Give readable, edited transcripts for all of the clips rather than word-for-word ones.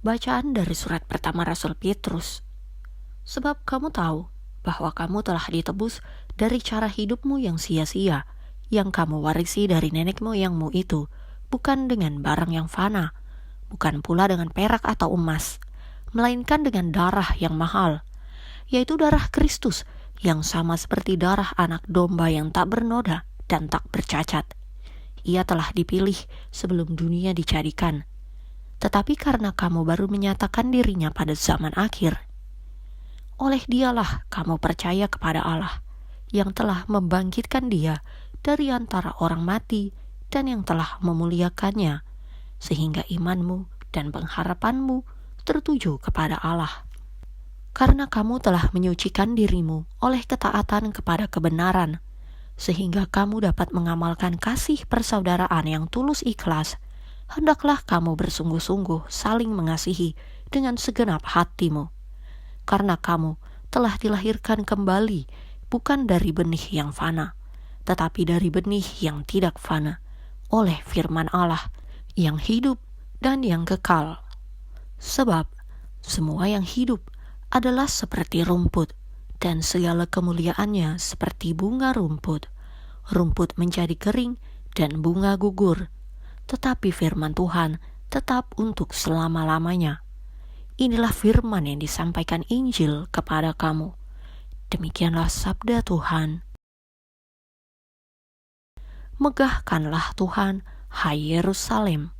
Bacaan dari surat pertama Rasul Petrus. Sebab kamu tahu bahwa kamu telah ditebus dari cara hidupmu yang sia-sia, yang kamu warisi dari nenek moyangmu itu, bukan dengan barang yang fana, bukan pula dengan perak atau emas, melainkan dengan darah yang mahal, yaitu darah Kristus, yang sama seperti darah anak domba yang tak bernoda dan tak bercacat. Ia telah dipilih sebelum dunia dijadikan. Tetapi karena kamu baru menyatakan dirinya pada zaman akhir, oleh dialah kamu percaya kepada Allah, yang telah membangkitkan dia dari antara orang mati dan yang telah memuliakannya, sehingga imanmu dan pengharapanmu tertuju kepada Allah. Karena kamu telah menyucikan dirimu oleh ketaatan kepada kebenaran, sehingga kamu dapat mengamalkan kasih persaudaraan yang tulus ikhlas, hendaklah kamu bersungguh-sungguh saling mengasihi dengan segenap hatimu. Karena kamu telah dilahirkan kembali, bukan dari benih yang fana, tetapi dari benih yang tidak fana, oleh firman Allah yang hidup dan yang kekal. Sebab semua yang hidup adalah seperti rumput, dan segala kemuliaannya seperti bunga rumput. Rumput menjadi kering dan bunga gugur, tetapi firman Tuhan tetap untuk selama-lamanya. Inilah firman yang disampaikan Injil kepada kamu. Demikianlah sabda Tuhan. Megahkanlah Tuhan, hai Yerusalem.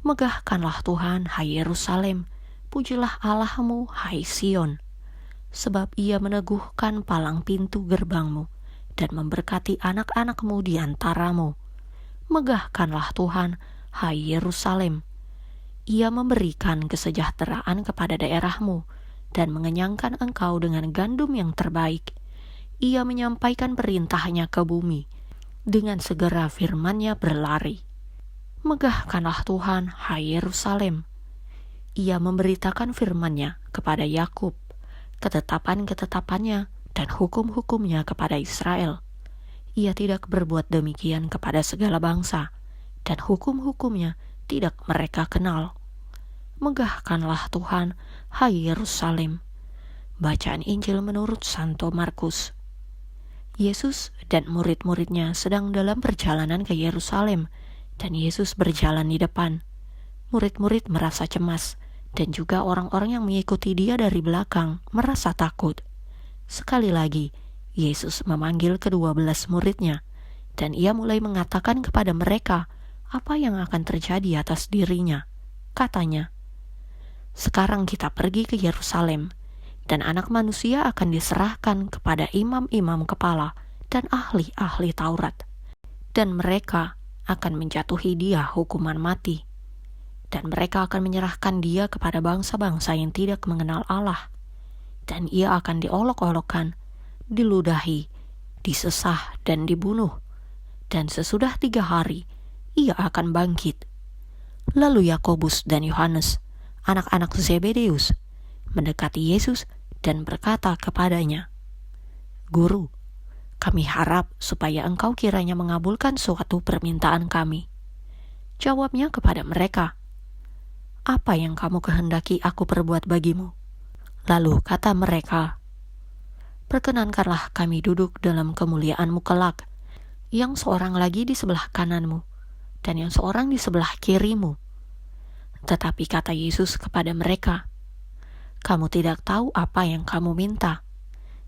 Megahkanlah Tuhan, hai Yerusalem. Pujilah Allahmu, hai Sion. Sebab ia meneguhkan palang pintu gerbangmu dan memberkati anak-anakmu di antaramu. Megahkanlah Tuhan, hai Yerusalem. Ia memberikan kesejahteraan kepada daerahmu dan mengenyangkan engkau dengan gandum yang terbaik. Ia menyampaikan perintahnya ke bumi, dengan segera firman-Nya berlari. Megahkanlah Tuhan, hai Yerusalem. Ia memberitakan firman-Nya kepada Yakub, ketetapan-ketetapannya dan hukum-hukumnya kepada Israel. Ia tidak berbuat demikian kepada segala bangsa, dan hukum-hukumnya tidak mereka kenal. Megahkanlah Tuhan, hai Yerusalem. Bacaan Injil menurut Santo Markus. Yesus dan murid-muridnya sedang dalam perjalanan ke Yerusalem, dan Yesus berjalan di depan. Murid-murid merasa cemas, dan juga orang-orang yang mengikuti dia dari belakang merasa takut. Sekali lagi, Yesus memanggil ke-12 muridnya, dan ia mulai mengatakan kepada mereka apa yang akan terjadi atas dirinya. Katanya, "Sekarang kita pergi ke Yerusalem, dan Anak Manusia akan diserahkan kepada imam-imam kepala dan ahli-ahli Taurat, dan mereka akan menjatuhi dia hukuman mati, dan mereka akan menyerahkan dia kepada bangsa-bangsa yang tidak mengenal Allah, dan ia akan diolok-olokkan, diludahi, disesah dan dibunuh, dan sesudah 3 hari ia akan bangkit." Lalu Yakobus dan Yohanes, anak-anak Zebedeus, mendekati Yesus dan berkata kepadanya, "Guru, kami harap supaya engkau kiranya mengabulkan suatu permintaan kami." Jawabnya kepada mereka, "Apa yang kamu kehendaki aku perbuat bagimu?" Lalu kata mereka, "Perkenankanlah kami duduk dalam kemuliaan-Mu kelak, yang seorang lagi di sebelah kananmu, dan yang seorang di sebelah kirimu." Tetapi kata Yesus kepada mereka, "Kamu tidak tahu apa yang kamu minta.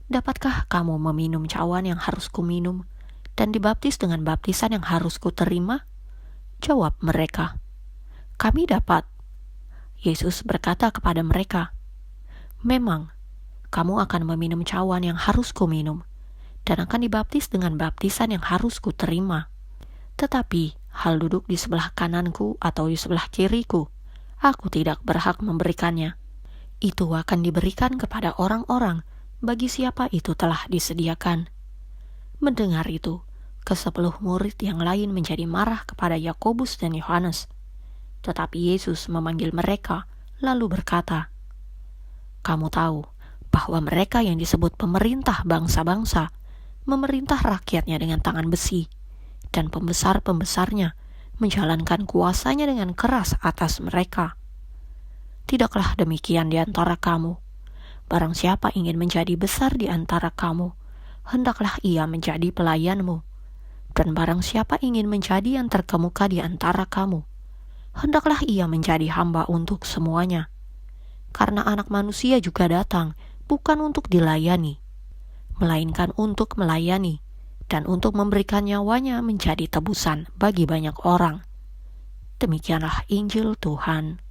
Dapatkah kamu meminum cawan yang harus kuminum, dan dibaptis dengan baptisan yang harus kuterima?" Jawab mereka, "Kami dapat." Yesus berkata kepada mereka, "Memang, kamu akan meminum cawan yang harus kuminum, dan akan dibaptis dengan baptisan yang harus kuterima. Tetapi hal duduk di sebelah kananku atau di sebelah kiriku, aku tidak berhak memberikannya. Itu akan diberikan kepada orang-orang bagi siapa itu telah disediakan." Mendengar itu, ke-10 murid yang lain menjadi marah kepada Yakobus dan Yohanes. Tetapi Yesus memanggil mereka, lalu berkata, "Kamu tahu bahwa mereka yang disebut pemerintah bangsa-bangsa memerintah rakyatnya dengan tangan besi, dan pembesar-pembesarnya menjalankan kuasanya dengan keras atas mereka. Tidaklah demikian di antara kamu. Barang siapa ingin menjadi besar di antara kamu, hendaklah ia menjadi pelayanmu. Dan barang siapa ingin menjadi yang terkemuka di antara kamu, hendaklah ia menjadi hamba untuk semuanya. Karena Anak Manusia juga datang bukan untuk dilayani, melainkan untuk melayani, dan untuk memberikan nyawanya menjadi tebusan bagi banyak orang. Demikianlah Injil Tuhan.